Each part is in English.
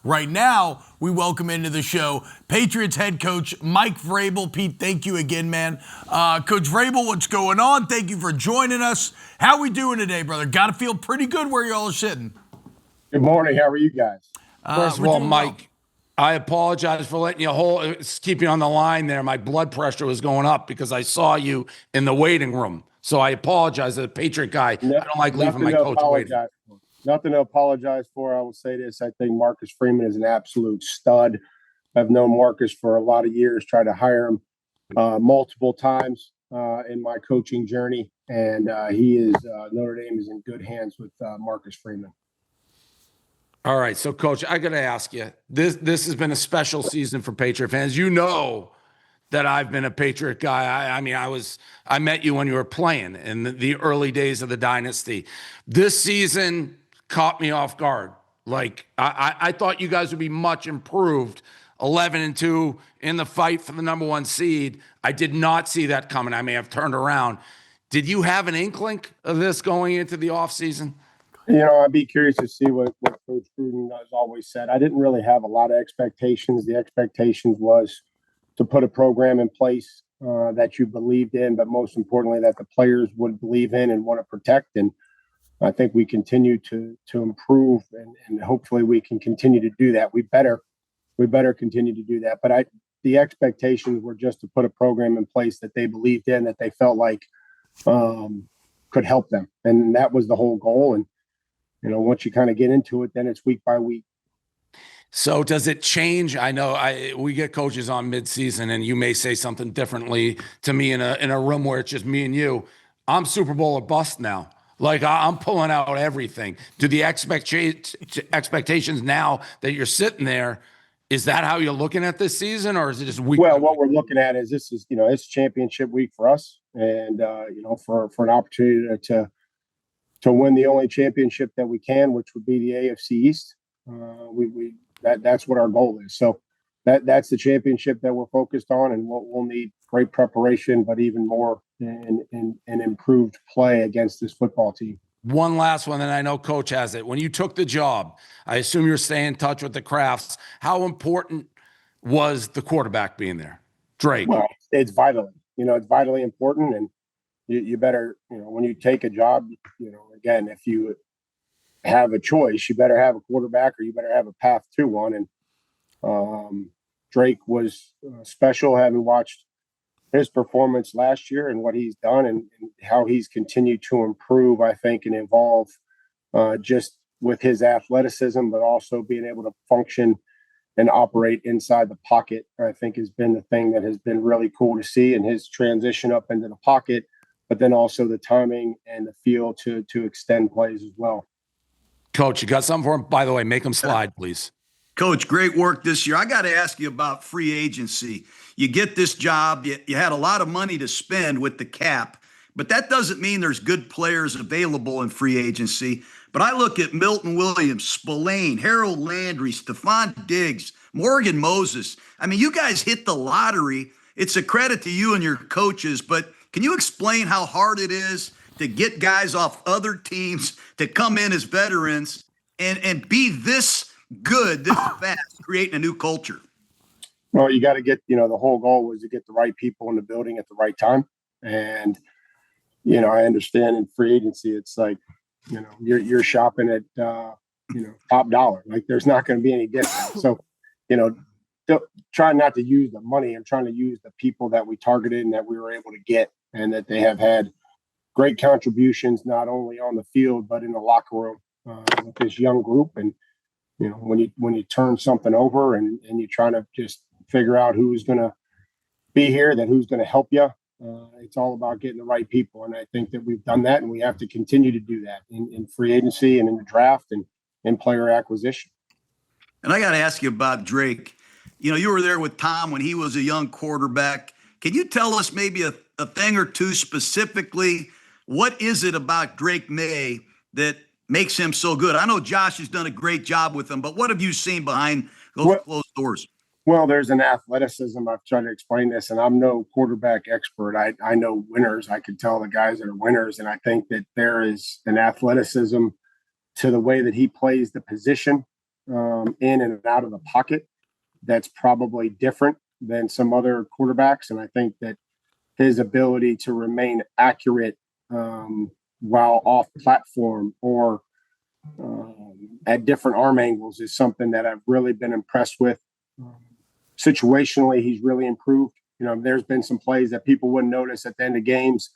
Right now, we welcome into the show Patriots head coach Mike Vrabel. Pete, thank you again, man. Coach Vrabel, what's going on? Thank you for joining us. How we doing today, brother? Got to feel pretty good where y'all are sitting. Good morning. How are you guys? First of all, Mike, I apologize for letting you keep you on the line there. My blood pressure was going up because I saw you in the waiting room. So I apologize as a Patriot guy. I don't like leaving my coach waiting. Nothing to apologize for. I will say this. I think Marcus Freeman is an absolute stud. I've known Marcus for a lot of years, tried to hire him multiple times in my coaching journey. And he is Notre Dame is in good hands with Marcus Freeman. All right. So, Coach, I got to ask you, this has been a special season for Patriot fans. You know that I've been a Patriot guy. I met you when you were playing in the early days of the dynasty. This season caught me off guard. Like, I thought you guys would be much improved, 11-2 in the fight for the number one seed. I did not see that coming. I may have turned around. Did you have an inkling of this going into the offseason? You know, I'd be curious to see what Coach Gruden has always said. I didn't really have a lot of expectations. The expectations was to put a program in place that you believed in, but most importantly, that the players would believe in and want to protect. And I think we continue to improve, and hopefully we can continue to do that. We better continue to do that. But the expectations were just to put a program in place that they believed in, that they felt like could help them, and that was the whole goal. And you know, once you kind of get into it, then it's week by week. So does it change? I know we get coaches on midseason, and you may say something differently to me in a room where it's just me and you. I'm Super Bowl or bust now. Like, I'm pulling out everything. Do the expectations now that you're sitting there, is that how you're looking at this season, or is it just week? Well, what we're looking at is this is, it's championship week for us, and for an opportunity to win the only championship that we can, which would be the AFC East. That's what our goal is. So that's the championship that we're focused on, and we'll need great preparation, but even more in improved play against this football team. One last one, and I know Coach has it. When you took the job, I assume you're staying in touch with the Crafts. How important was the quarterback being there, Drake? Well, it's vitally important, and you better, when you take a job, again, if you have a choice, you better have a quarterback or you better have a path to one. And Drake was special, having watched his performance last year and what he's done and how he's continued to improve, I think, and evolve just with his athleticism, but also being able to function and operate inside the pocket, I think has been the thing that has been really cool to see, and his transition up into the pocket, but then also the timing and the feel to extend plays as well. Coach, you got something for him? By the way, make him slide, please. Coach, great work this year. I got to ask you about free agency. You get this job, you had a lot of money to spend with the cap, but that doesn't mean there's good players available in free agency. But I look at Milton Williams, Spillane, Harold Landry, Stephon Diggs, Morgan Moses. I mean, you guys hit the lottery. It's a credit to you and your coaches, but can you explain how hard it is to get guys off other teams to come in as veterans and be this good, this fast, creating a new culture? Well, you got to get, the whole goal was to get the right people in the building at the right time. And, I understand in free agency, it's like, you're shopping at, top dollar. Like, there's not going to be any discount. So, try not to use the money. I'm trying to use the people that we targeted and that we were able to get, and that they have had great contributions, not only on the field, but in the locker room with this young group. And, when you turn something over and you try to just figure out who's going to be here, that who's going to help you, it's all about getting the right people. And I think that we've done that, and we have to continue to do that in free agency and in the draft and in player acquisition. And I got to ask you about Drake. You were there with Tom when he was a young quarterback. Can you tell us maybe a thing or two specifically? What is it about Drake Maye that makes him so good? I know Josh has done a great job with him, but what have you seen behind those closed doors? Well, there's an athleticism. I've tried to explain this, and I'm no quarterback expert. I know winners. I can tell the guys that are winners, and I think that there is an athleticism to the way that he plays the position in and out of the pocket that's probably different than some other quarterbacks. And I think that his ability to remain accurate while off platform or at different arm angles is something that I've really been impressed with. Situationally, he's really improved. There's been some plays that people wouldn't notice at the end of games.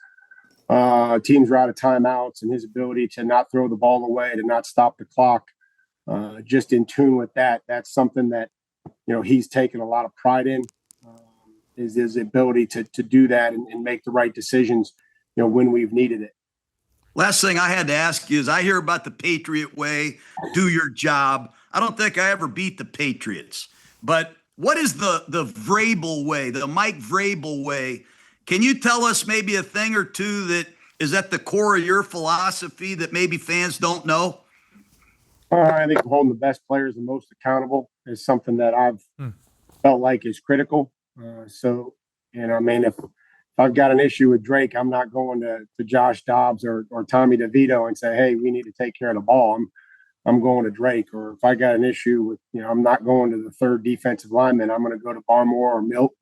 Teams are out of timeouts, and his ability to not throw the ball away, to not stop the clock, just in tune with that. That's something that, he's taken a lot of pride in, is his ability to do that and make the right decisions, when we've needed it. Last thing I had to ask you is I hear about the Patriot way, do your job. I don't think I ever beat the Patriots, but what is the Vrabel way, the Mike Vrabel way? Can you tell us maybe a thing or two that is at the core of your philosophy that maybe fans don't know? I think holding the best players the most accountable is something that I've felt like is critical. If I've got an issue with Drake, I'm not going to Josh Dobbs or Tommy DeVito and say, hey, we need to take care of the ball. I'm going to Drake. Or if I got an issue with, I'm not going to the third defensive lineman. I'm going to go to Barmore or Milt.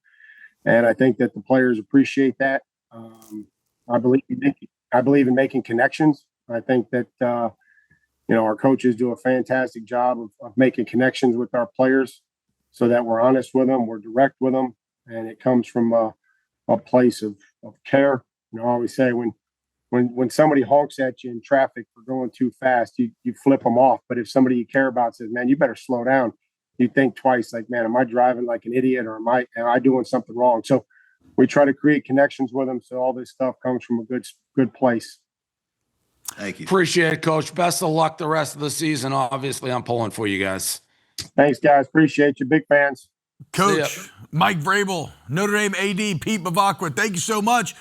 And I think that the players appreciate that. I believe in making connections. I think that, our coaches do a fantastic job of making connections with our players so that we're honest with them, we're direct with them, and it comes from a place of care. I always say when somebody honks at you in traffic for going too fast, you flip them off. But if somebody you care about says, man, you better slow down, you think twice, like, man, am I driving like an idiot, or am I doing something wrong? So we try to create connections with them so all this stuff comes from a good place. Thank you. Appreciate it, Coach. Best of luck the rest of the season. Obviously, I'm pulling for you guys. Thanks, guys. Appreciate you. Big fans. Coach Mike Vrabel, Notre Dame AD, Pete Bavacqua, thank you so much.